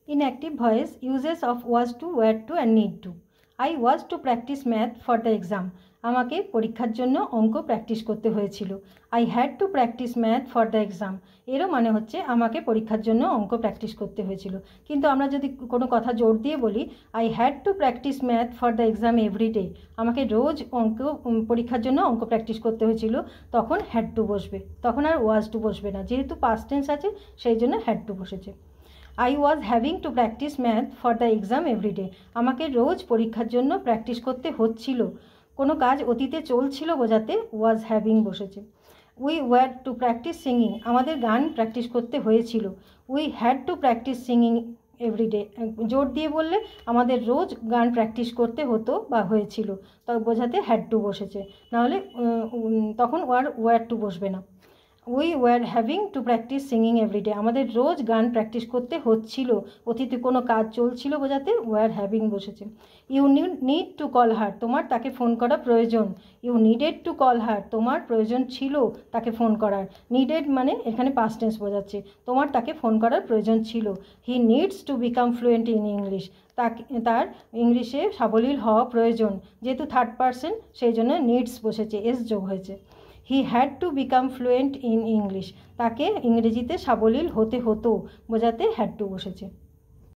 Inactive voice, uses of was to, were to and need to. I was to practice math for the exam. আমাকে পরীক্ষার জন্য অঙ্ক practice করতে হয়েছিল। I had to practice math for the exam. এরও মানে হচ্ছে আমাকে পরীক্ষার জন্য অঙ্ক প্র্যাকটিস করতে হয়েছিল। কিন্তু আমরা যদি কোনো কথা জোর দিয়ে বলি I had to practice math for the exam every day, আমাকে রোজ পরীক্ষার জন্য অঙ্ক প্র্যাকটিস করতে হয়েছিল, তখন had to বসবে, তখন আর was to বসবে না। যেহেতু past tense আছে সেই জন্য had to বসেছে। I was having to practice math for the exam every day. আমাকে রোজ পরীক্ষার জন্য প্র্যাকটিস করতে হচ্ছিল। কোনো কাজ অতীতে চলছিল বোঝাতে was having বসেছে। We were to practice singing. আমাদের গান প্র্যাকটিস করতে হয়েছিল। We had to practice singing every day. জোর দিয়ে বললে আমাদের রোজ গান প্র্যাকটিস করতে হতো বা হয়েছিল, তবে বোঝাতে had to বসেছে। নাহলে তখন were to বসবে না। We were having to practice singing every day. আমাদের রোজ গান প্র্যাকটিস করতে হচ্ছিল, অতীতে কোনো কাজ চলছিল বোঝাতে were having বসেছে। You need to call her. তোমার তাকে ফোন করা প্রয়োজন। You needed to call her. তোমার প্রয়োজন ছিল তাকে ফোন করার। Needed মানে এখানে past tense বোঝাচ্ছে, তোমার তাকে ফোন করার প্রয়োজন ছিল। He needs to become fluent in English. তার ইংলিশে সাবলীল হওয়া প্রয়োজন। যেহেতু থার্ড পারসন সেই জন্য নিডস বসেছে, এস যোগ হয়েছে। He had to become fluent in English. তাকে ইংরেজিতে সাবলীল হতে হতো বোঝাতে had to বসেছে।